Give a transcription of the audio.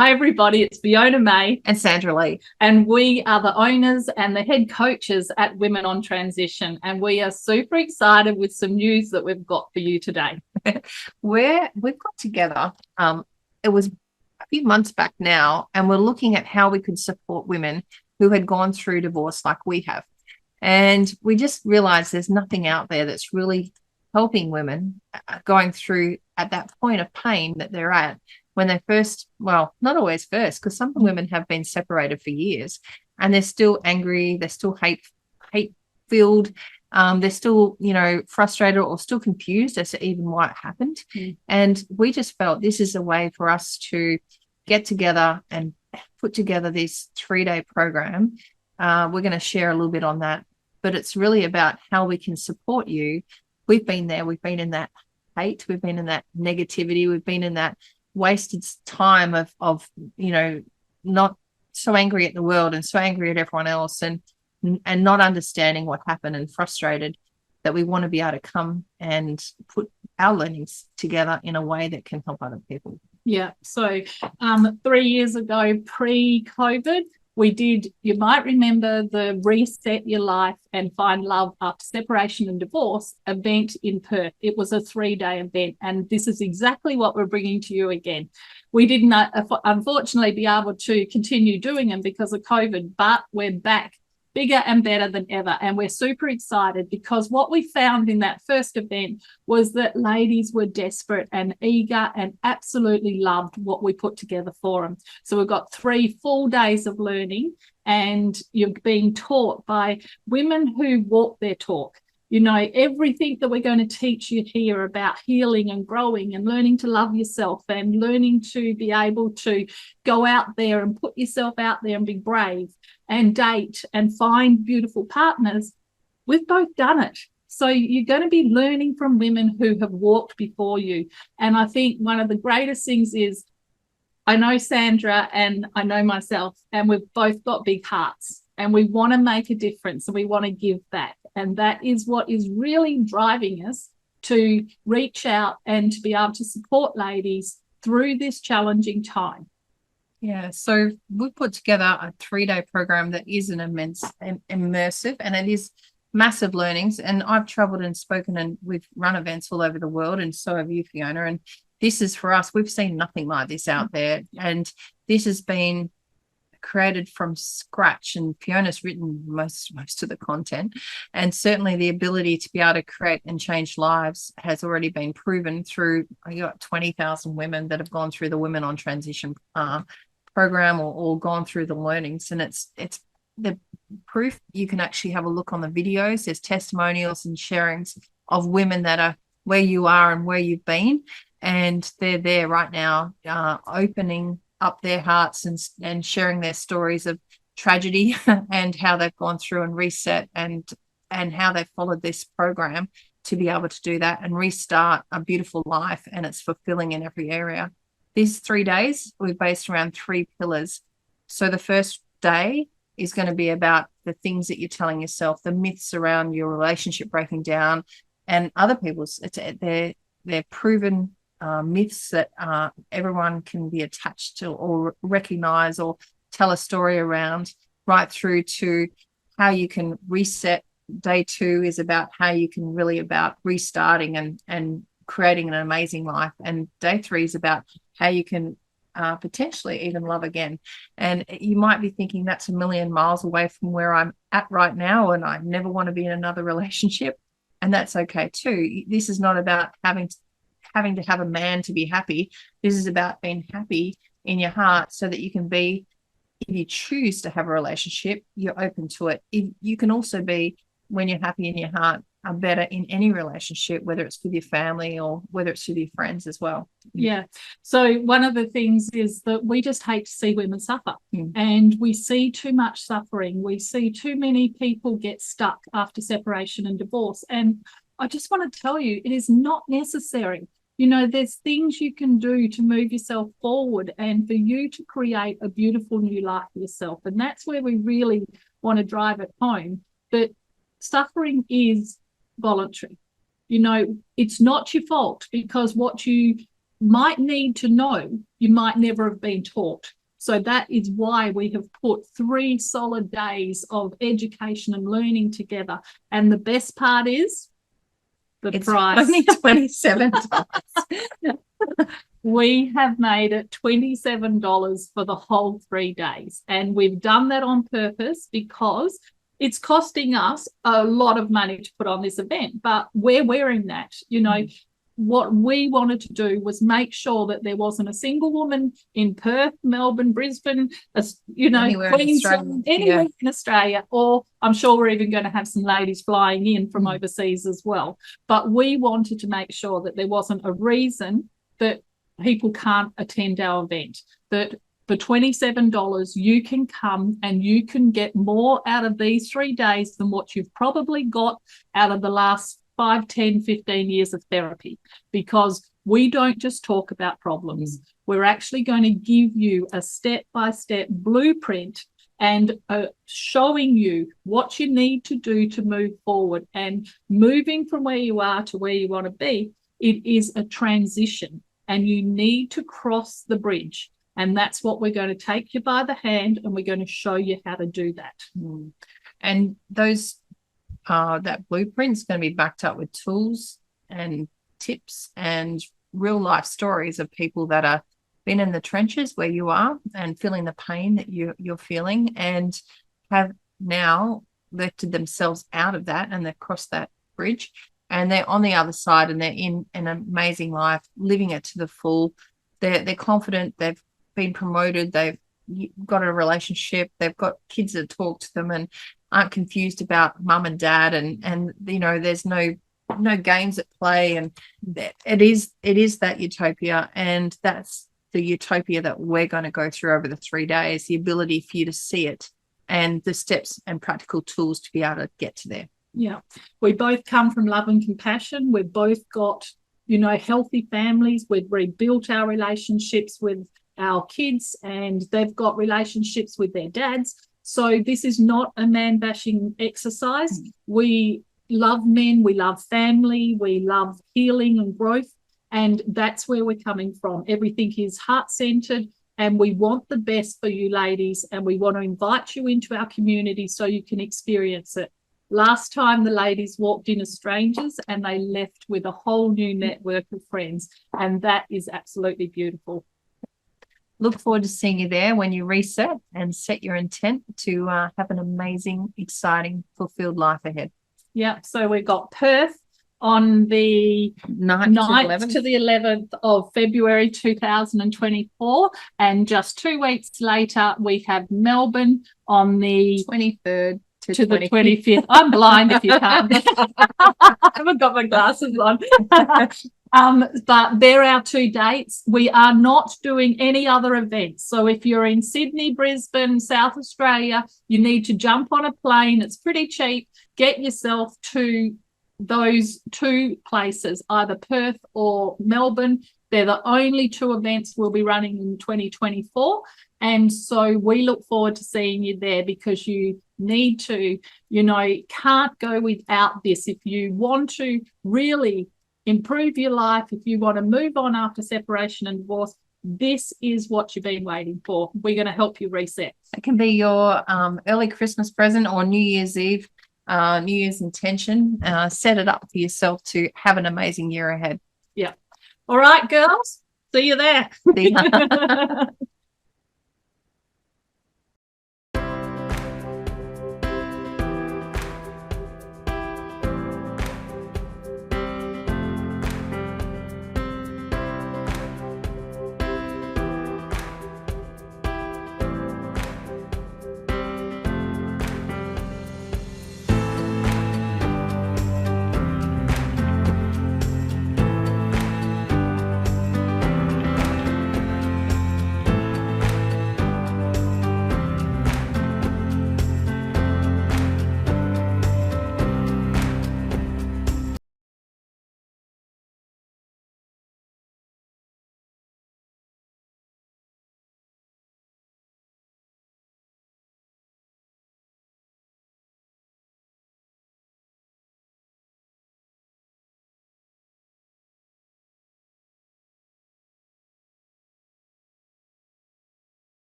Hi, everybody. It's Fiona May. And Sandra Lee. And we are the owners and the head coaches at Women on Transition. And we are super excited with some news that we've got for you today. We've got together, it was a few months back now, and we're looking at how we could support women who had gone through divorce like we have. And we just realized there's nothing out there that's really helping women going through at that point of pain that they're at when they first, well, not always first, because some women have been separated for years and they're still angry, they're still hate filled, they're still, frustrated or still confused as to even why it happened. And we just felt this is a way for us to get together and put together this 3-day program. We're going to share a little bit on that, but it's really about how we can support you. We've been there. We've been in that hate. We've been in that negativity. We've been in that wasted time of not so angry at the world and so angry at everyone else and not understanding what happened and frustrated, that we want to be able to come and put our learnings together in a way that can help other people. Yeah. So 3 years ago, pre-COVID, we did, you might remember, the Reset Your Life and Find Love After Separation and Divorce event in Perth. It was a 3-day event, and this is exactly what we're bringing to you again. We didn't, unfortunately, be able to continue doing them because of COVID, but we're back bigger and better than ever. And we're super excited because what we found in that first event was that ladies were desperate and eager and absolutely loved what we put together for them. So we've got 3 full days of learning, and you're being taught by women who walk their talk. Everything that we're going to teach you here about healing and growing and learning to love yourself and learning to be able to go out there and put yourself out there and be brave and date and find beautiful partners. We've both done it. So you're going to be learning from women who have walked before you. And I think one of the greatest things is, I know Sandra and I know myself, and we've both got big hearts and we want to make a difference and we want to give back. And that is what is really driving us to reach out and to be able to support ladies through this challenging time. Yeah, so we've put together a 3-day program that is an immense and immersive, and it is massive learnings. And I've traveled and spoken, and we've run events all over the world, and so have you, Fiona. And this is for us. We've seen nothing like this out there, and this has been created from scratch, and Fiona's written most of the content, and certainly the ability to be able to create and change lives has already been proven through, I got 20,000 women that have gone through the Women on Transition program or gone through the learnings, and it's the proof. You can actually have a look on the videos. There's testimonials and sharings of women that are where you are and where you've been, and they're there right now, opening up their hearts and sharing their stories of tragedy and how they've gone through and reset and how they've followed this program to be able to do that and restart a beautiful life, and it's fulfilling in every area. These 3 days we're based around 3 pillars. So the first day is going to be about the things that you're telling yourself, the myths around your relationship breaking down and other people's. They're proven myths that everyone can be attached to or recognize or tell a story around, right through to how you can reset. Day 2 is about how you can really about restarting and creating an amazing life. And day 3 is about how you can potentially even love again. And you might be thinking that's a million miles away from where I'm at right now, and I never want to be in another relationship. And that's okay too. This is not about having to have a man to be happy. This is about being happy in your heart so that you can be, if you choose to have a relationship, you're open to it. You can also be, when you're happy in your heart, better in any relationship, whether it's with your family or whether it's with your friends as well. Yeah. So one of the things is that we just hate to see women suffer, and we see too much suffering. We see too many people get stuck after separation and divorce. And I just want to tell you, it is not necessary. There's things you can do to move yourself forward and for you to create a beautiful new life for yourself. And that's where we really want to drive it home. But suffering is voluntary. It's not your fault, because what you might need to know, you might never have been taught. So that is why we have put 3 solid days of education and learning together. And the best part is the price. Only $27. We have made it $27 for the whole 3 days. And we've done that on purpose because it's costing us a lot of money to put on this event, but we're wearing that. You know, what we wanted to do was make sure that there wasn't a single woman in Perth, Melbourne, Brisbane, you know, Queensland, anywhere in Australia, or I'm sure we're even going to have some ladies flying in from overseas as well. But we wanted to make sure that there wasn't a reason that people can't attend our event, that for $27, you can come and you can get more out of these 3 days than what you've probably got out of the last 5, 10, 15 years of therapy, because we don't just talk about problems. We're actually going to give you a step-by-step blueprint and showing you what you need to do to move forward. And moving from where you are to where you want to be, it is a transition, and you need to cross the bridge. And that's what we're going to take you by the hand, and we're going to show you how to do that. And those that blueprint is going to be backed up with tools and tips and real life stories of people that are been in the trenches where you are and feeling the pain that you're feeling, and have now lifted themselves out of that, and they've crossed that bridge, and they're on the other side, and they're in an amazing life, living it to the full. They're confident, they've been promoted, they've got a relationship, they've got kids that talk to them and aren't confused about mum and dad, and you know, there's no games at play, and it is that utopia, and that's the utopia that we're going to go through over the 3 days, the ability for you to see it and the steps and practical tools to be able to get to there. Yeah, we both come from love and compassion. We've both got, you know, healthy families. We've rebuilt our relationships with our kids, and they've got relationships with their dads. So this is not a man-bashing exercise. We love men, we love family, we love healing and growth, and that's where we're coming from. Everything is heart-centered, and we want the best for you ladies, and we want to invite you into our community so you can experience it. Last time the ladies walked in as strangers, and they left with a whole new network of friends, and that is absolutely beautiful. Look forward to seeing you there when you reset and set your intent to have an amazing, exciting, fulfilled life ahead. Yeah, so we've got Perth on the 9th to the 11th of February 2024, and just 2 weeks later we have Melbourne on the 23rd to the 25th. I'm blind if you can't. I haven't got my glasses on. But they're our 2 dates. We are not doing any other events. So if you're in Sydney, Brisbane, South Australia, you need to jump on a plane. It's pretty cheap. Get yourself to those 2 places, either Perth or Melbourne. They're the only 2 events we'll be running in 2024. And so we look forward to seeing you there, because you need to, you know, can't go without this. If you want to really improve your life, if you want to move on after separation and divorce, this is what you've been waiting for. We're going to help you reset. It can be your early Christmas present or New Year's Eve, New Year's intention. Set it up for yourself to have an amazing year ahead. Yeah. All right, girls. See you there. See ya.